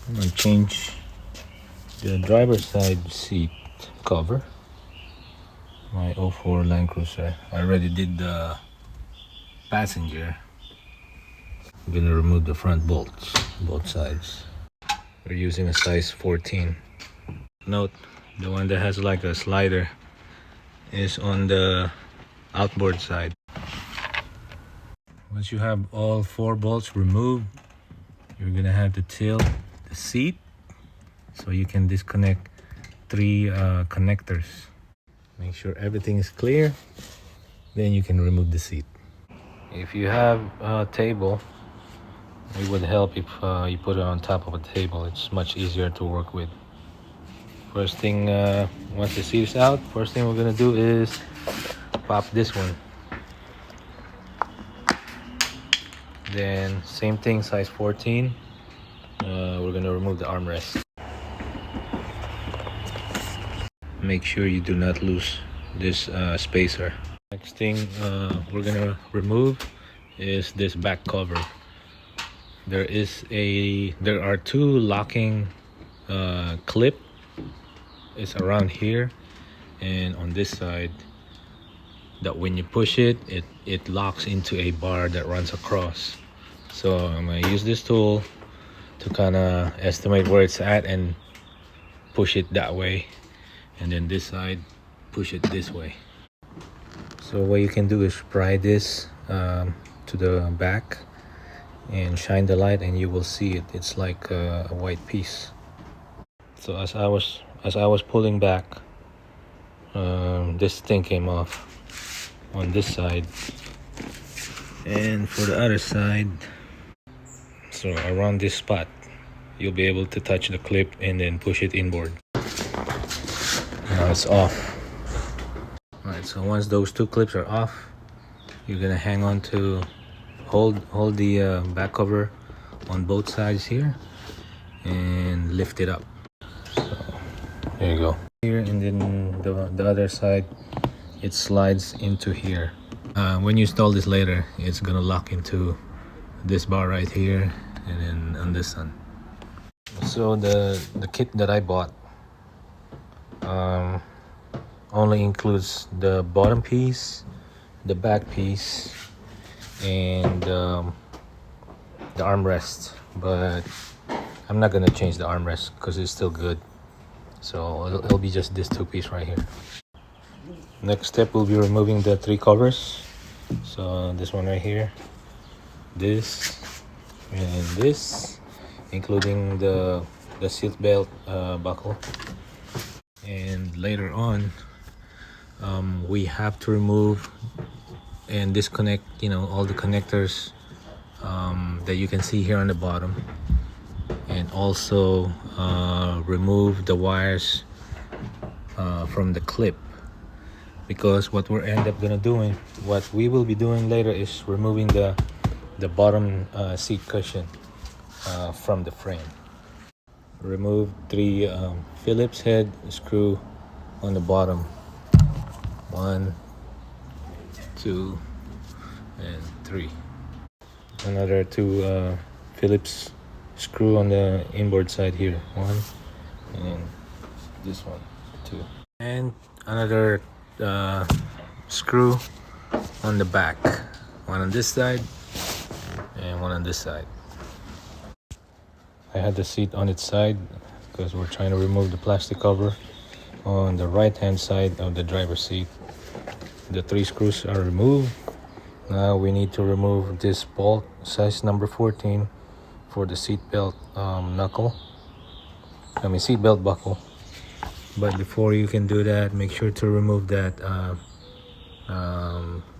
I'm gonna change the driver's side seat cover. My '04 Land Cruiser. I already did the passenger. I'm gonna remove the front bolts, both sides. We're using a size 14. Note, the one that has like a slider is on the outboard side. Once you have all 4 bolts removed, you're gonna have to tilt the seat so you can disconnect 3 connectors. Make sure everything is clear, then you can remove the seat. If you have a table, it would help if you put it on top of a table. It's much easier to work with. First thing, once the seat is out, first thing we're gonna do is pop this one. Then same thing, size 14. We're gonna remove the armrest. Make sure you do not lose this spacer. Next thing we're gonna remove is this back cover. There are 2 locking clip. It's around here and on this side, that when you push it locks into a bar that runs across. So I'm gonna use this tool to kind of estimate where it's at and push it that way, and then this side push it this way. So what you can do is pry this to the back and shine the light and you will see it. It's like a white piece. So as I was pulling back, this thing came off on this side, and for the other side, so around this spot, you'll be able to touch the clip and then push it inboard. Now it's off. Alright, so once those 2 clips are off, you're gonna hang on to hold the back cover on both sides here and lift it up. So there you go. Here, and then the other side, it slides into here. When you install this later, it's gonna lock into this bar right here and then on this one. So the kit that I bought only includes the bottom piece, the back piece, and the armrest, but I'm not gonna change the armrest because it's still good. So it'll be just this 2 piece right here. Next step will be removing the 3 covers. So this one right here, this, and this, including the seat belt buckle. And later on, we have to remove and disconnect, all the connectors that you can see here on the bottom, and also remove the wires from the clip, because what we will be doing later is removing the bottom seat cushion from the frame. Remove 3 Phillips head screw on the bottom. 1, 2, and 3. Another 2 Phillips screw on the inboard side here. 1, and this one, 2. And another screw on the back. 1 on this side and 1 on this side. I had the seat on its side because we're trying to remove the plastic cover on the right hand side of the driver's seat. The 3 screws are removed. Now we need to remove this bolt, size number 14, for the seat belt seat belt buckle. But before you can do that, make sure to remove that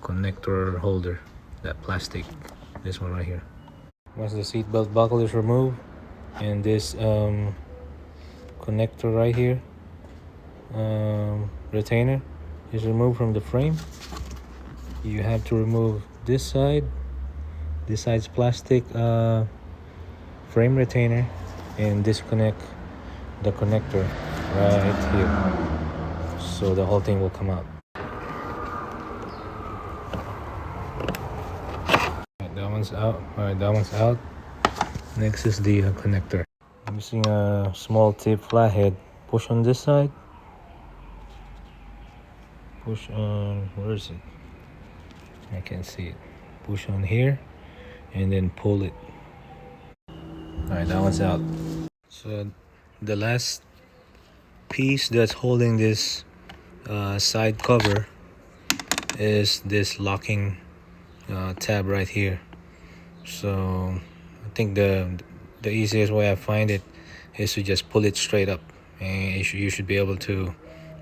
connector holder, that plastic, this one right here. Once the seat belt buckle is removed and this connector right here, retainer, is removed from the frame, you have to remove this side. This side's plastic frame retainer, and disconnect the connector right here, so the whole thing will come out. That one's out. Alright, that one's out. Next is the connector. I'm using a small tip flathead. Push on this side. Push on, where is it? I can't see it. Push on here and then pull it. Alright, that one's out. So the last piece that's holding this side cover is this locking tab right here. So I think the easiest way I find it is to just pull it straight up, and you should be able to,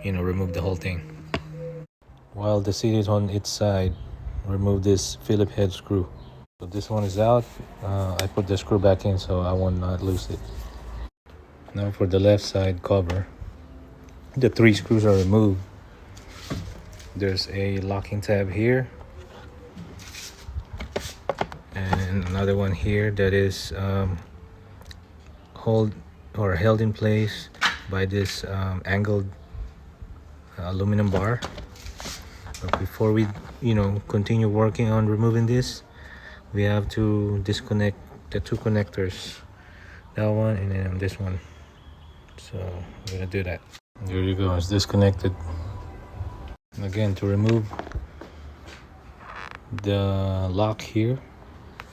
remove the whole thing. While the seat is on its side, remove this Phillips head screw. So this one is out. I put the screw back in so I will not lose it. Now for the left side cover, the 3 screws are removed. There's a locking tab here and another one here that is held in place by this angled aluminum bar. But before we continue working on removing this, we have to disconnect the 2 connectors, that one and then this one. So we're gonna do that. There you go, it's disconnected. And again, to remove the lock here,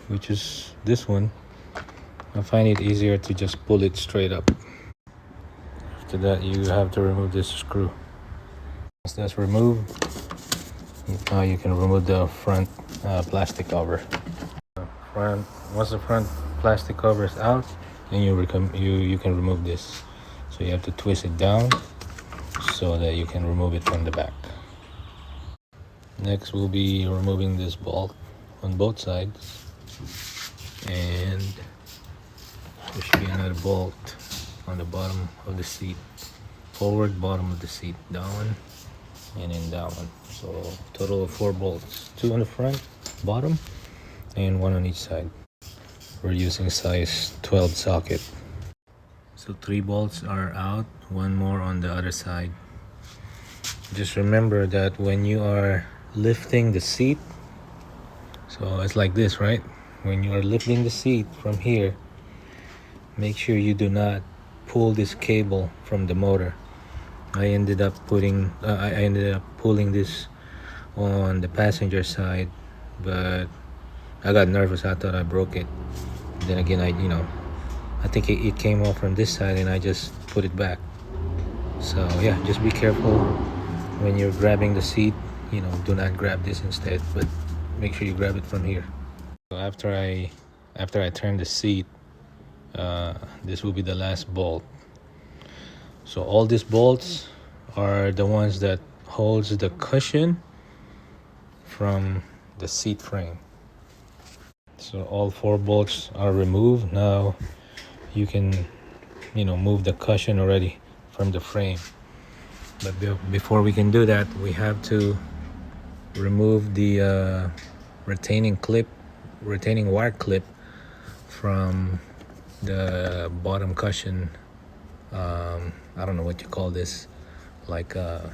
which is this one, I find it easier to just pull it straight up. After that, you have to remove this screw. Once that's removed, now you can remove the front plastic cover. Once the front plastic cover is out, then you can remove this. So you have to twist it down so that you can remove it from the back. Next, we'll be removing this bolt on both sides, and there should be another bolt on the bottom of the seat, forward bottom of the seat, that one and then that one. So total of 4 bolts, 2 on the front bottom and 1 on each side. We're using size 12 socket. So 3 bolts are out, 1 more on the other side. Just remember that when you are lifting the seat, so it's like this, right? When you are lifting the seat from here, make sure you do not pull this cable from the motor. I ended up pulling this on the passenger side, but I got nervous. I thought I broke it. Then again, I think it came off from this side and I just put it back. So yeah, just be careful when you're grabbing the seat. Do not grab this instead, but make sure you grab it from here. So after I turn the seat, this will be the last bolt. So all these bolts are the ones that holds the cushion from the seat frame. So all 4 bolts are removed. Now you can move the cushion already from the frame. But before we can do that, we have to remove the retaining wire clip from the bottom cushion. I don't know what you call this, like a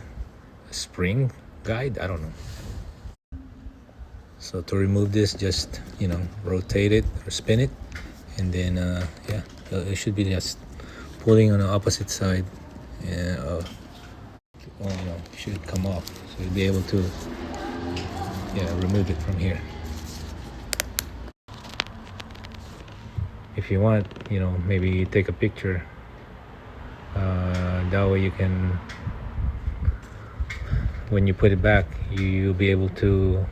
spring guide, I don't know. So to remove this, just rotate it or spin it, and then yeah, it should be just pulling on the opposite side, and should come off, so you'll be able to remove it from here. If you want, maybe take a picture, that way you can, when you put it back, you'll be able to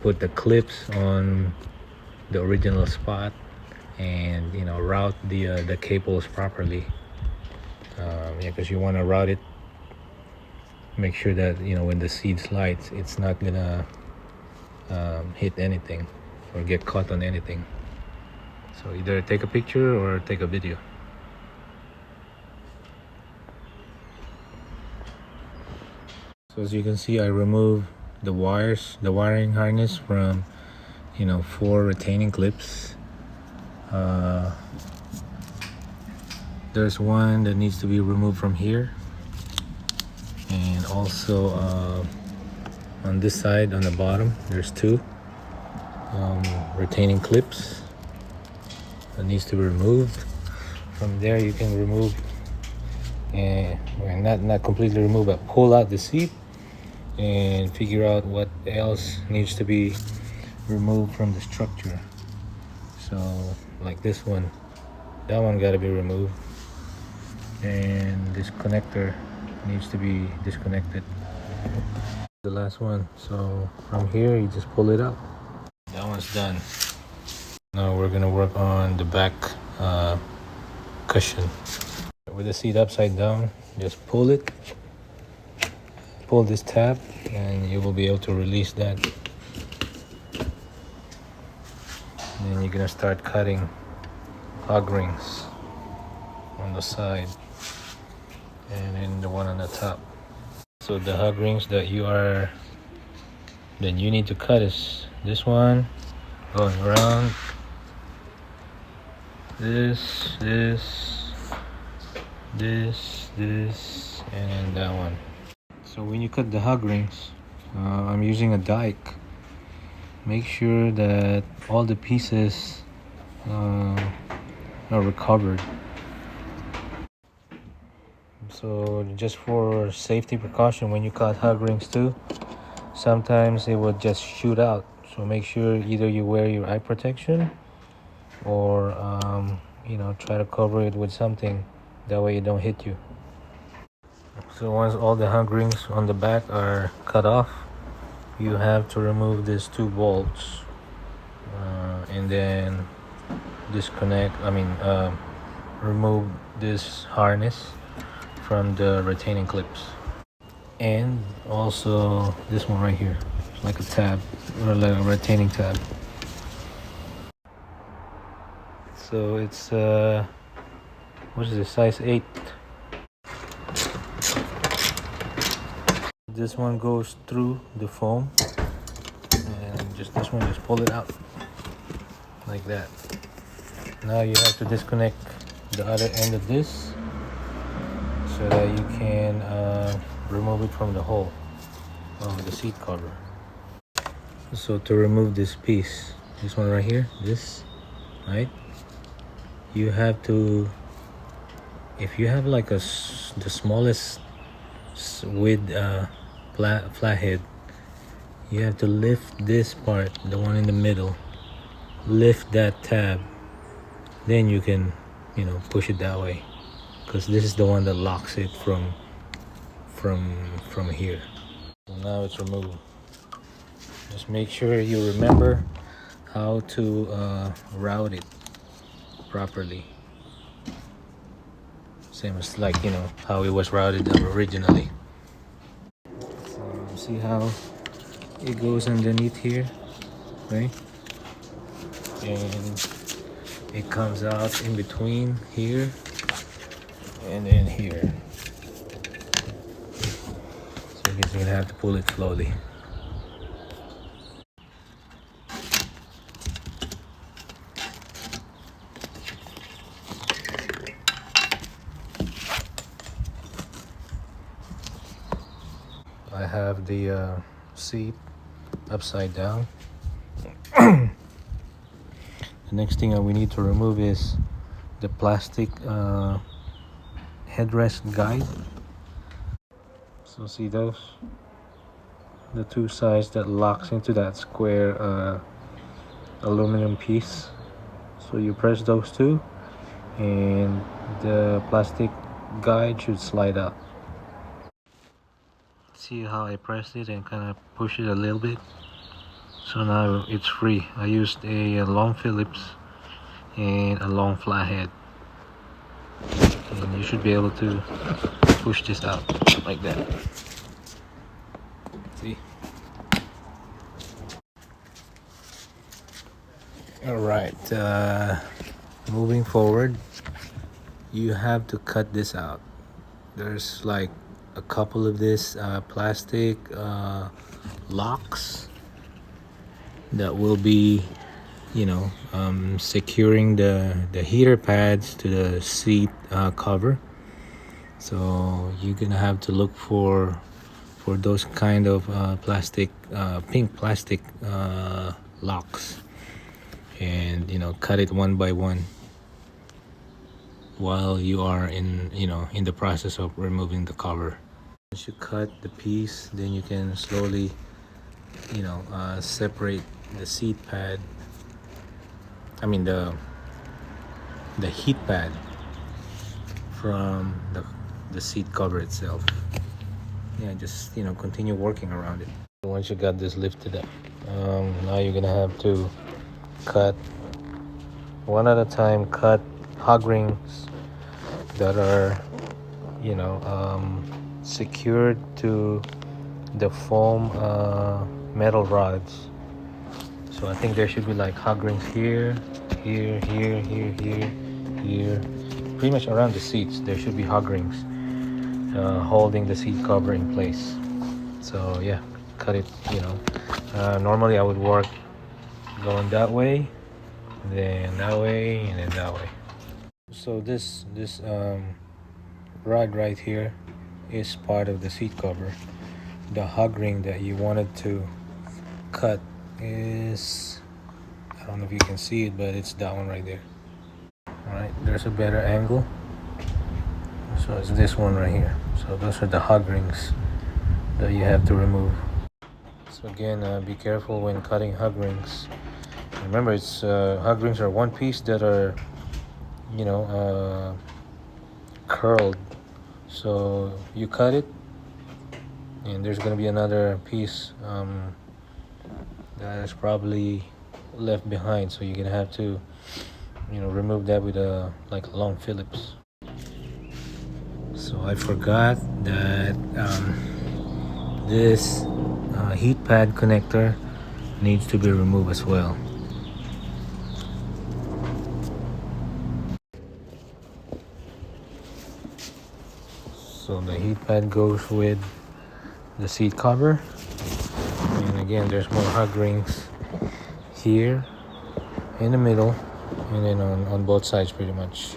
put the clips on the original spot and route the cables properly. Because you want to route it, make sure that when the seat slides, it's not gonna hit anything or get caught on anything. So either take a picture or take a video. So as you can see, I removed the wiring harness from 4 retaining clips. There's one that needs to be removed from here, and also on this side, on the bottom, there's 2 retaining clips that needs to be removed. From there you can remove, and not completely remove, but pull out the seat and figure out what else needs to be removed from the structure. So like this one, that one got to be removed, and this connector needs to be disconnected. The last one, so from here you just pull it out. That one's done. Now we're gonna work on the back cushion. With the seat upside down, just pull this tab, and you will be able to release that. And then you're gonna start cutting hog rings on the side and then the one on the top. So the hog rings that you need to cut is this one going around, this, and that one. So when you cut the hog rings, I'm using a dike. Make sure that all the pieces are recovered. So just for safety precaution, when you cut hog rings too, sometimes it will just shoot out. So make sure either you wear your eye protection or try to cover it with something, that way it don't hit you. So once all the hog rings on the back are cut off, you have to remove these two bolts and then remove this harness from the retaining clips, and also this one right here, like a tab or like a retaining tab. So it's what is this, size 8. This one goes through the foam, and just pull it out like that. Now you have to disconnect the other end of this so that you can remove it from the hole of the seat cover. So to remove this piece, this one right here, right, you have to, if you have like the smallest width flathead, you have to lift this part, the one in the middle, lift that tab, then you can push it that way, because this is the one that locks it from here. So now it's removed. Just make sure you remember how to route it properly, same as like how it was routed originally. So see how it goes underneath here, right? And it comes out in between here and then here. So you're just gonna have to pull it slowly. I have the seat upside down. The next thing that we need to remove is the plastic headrest guide. So see those? The two sides that locks into that square aluminum piece. So you press those two and the plastic guide should slide out. See how I pressed it and kind of push it a little bit? So now it's free. I used a long Phillips and a long flathead, and you should be able to push this out like that. See? All right, moving forward, you have to cut this out. There's like a couple of this plastic locks that will be securing the heater pads to the seat cover. So you're gonna have to look for those kind of plastic pink plastic locks, and cut it one by one. while you are in in the process of removing the cover. Once you cut the piece, then you can slowly separate the seat pad, I mean the heat pad from the seat cover itself. Yeah, just continue working around it. Once you got this lifted up, now you're gonna have to cut one at a time. Cut hog rings that are secured to the foam metal rods. So I think there should be like hog rings here, here, here, here, here, here, pretty much around the seats. There should be hog rings holding the seat cover in place. So yeah, cut it. Normally I would work going that way, then that way, and then that way. So this rod right here is part of the seat cover. The hog ring that you wanted to cut is, I don't know if you can see it, but it's that one right there. All right, there's a better angle. So it's this one right here. So those are the hog rings that you have to remove. So again, be careful when cutting hog rings. Remember, it's hog rings are one piece that are curled. So you cut it, and there's going to be another piece that is probably left behind. So you're going to have to remove that with a long Phillips. So I forgot that this heat pad connector needs to be removed as well. So the heat pad goes with the seat cover, and again there's more hog rings here in the middle, and then on both sides pretty much.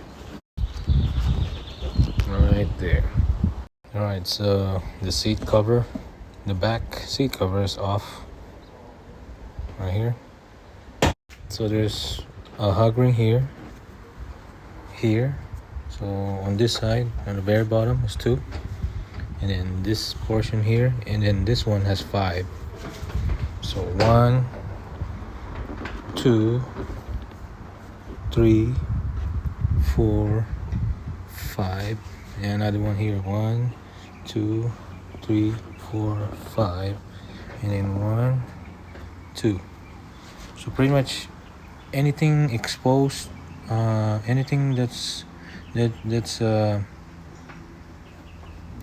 Right there. All right, so the seat cover, the back seat cover is off right here. So there's a hog ring here. So on this side, on the very bottom is 2, and then this portion here, and then this one has 5. So 1, 2, 3, 4, 5, and another one here. 1, 2, 3, 4, 5, and then 1, 2. So pretty much anything exposed, anything that's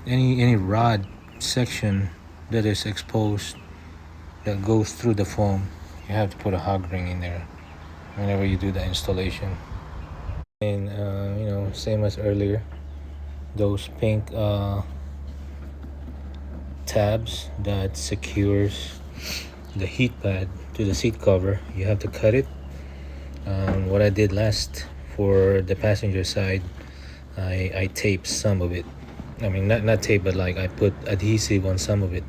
any rod section that is exposed that goes through the foam, you have to put a hog ring in there whenever you do the installation. And same as earlier, those pink tabs that secures the heat pad to the seat cover, you have to cut it. What I did last for the passenger side, I taped some of it. I mean, not tape, but I put adhesive on some of it.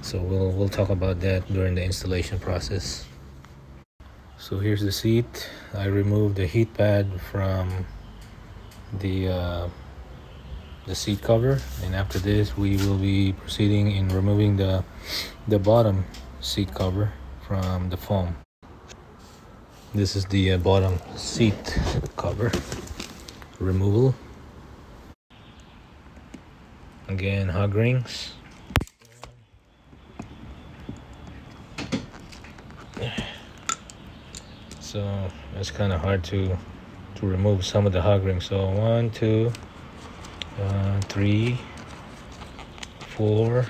So we'll talk about that during the installation process. So here's the seat. I removed the heat pad from the seat cover, and after this we will be proceeding in removing the bottom seat cover from the foam. This is the bottom seat cover removal. Again, hog rings. So it's kind of hard to remove some of the hog rings. So 1, 2, 3, 4,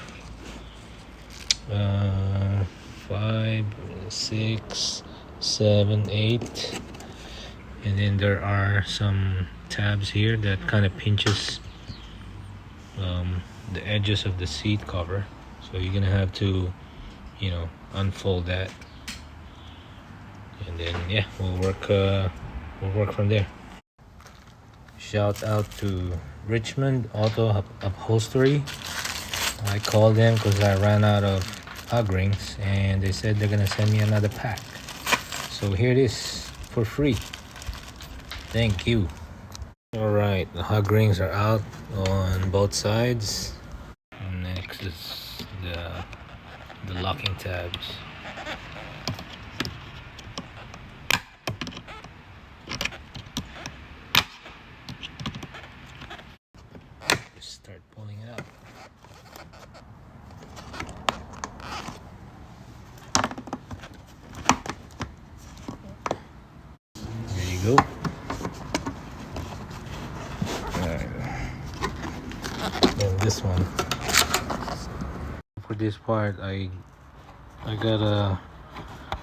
5, 6, 7, 8, and then there are some tabs here that kind of pinches the edges of the seat cover. So you're gonna have to unfold that, and then yeah, we'll work from there. Shout out to Richmond Auto Upholstery. I called them because I ran out of hog rings, and they said they're gonna send me another pack. So here it is for free. Thank you. Alright, the hug rings are out on both sides. Next is the locking tabs. Just start pulling it up. There you go. Alright. And this one. For this part, I got a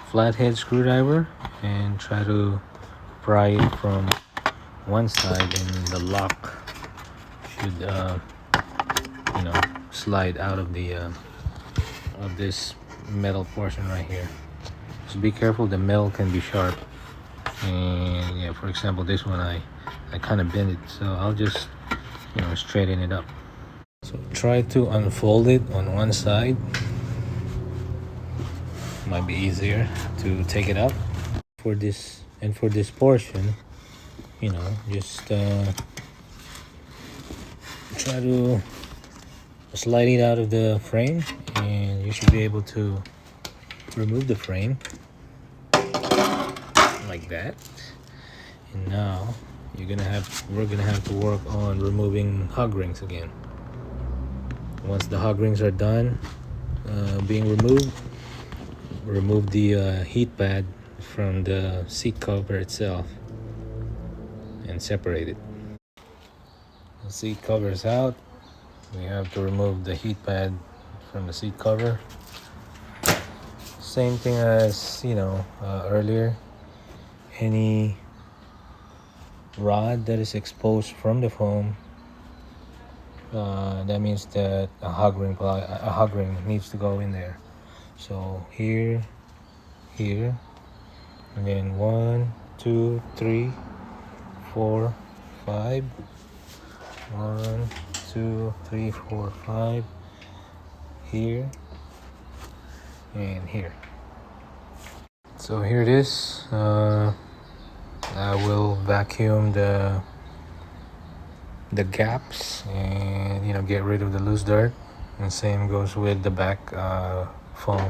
flathead screwdriver and try to pry it from one side, and the lock should slide out of the of this metal portion right here. Just be careful, the metal can be sharp, and yeah, for example this one I kind of bent it, so I'll just straighten it up. So try to unfold it on one side, might be easier to take it up. For this portion, just try to slide it out of the frame, and you should be able to remove the frame like that. And now we're gonna have to work on removing hug rings again. Once the hug rings are done being removed, remove the heat pad from the seat cover itself and separate it. The seat cover is out. We have to remove the heat pad from the seat cover. Same thing as earlier. Any rod that is exposed from the foam, that means that a hug ring needs to go in there. So here, and then 1, 2, 3, 4, 5. 1, 2, 3, 4, 5. Here and here. So here it is. I will vacuum the gaps and get rid of the loose dirt, and same goes with the back foam.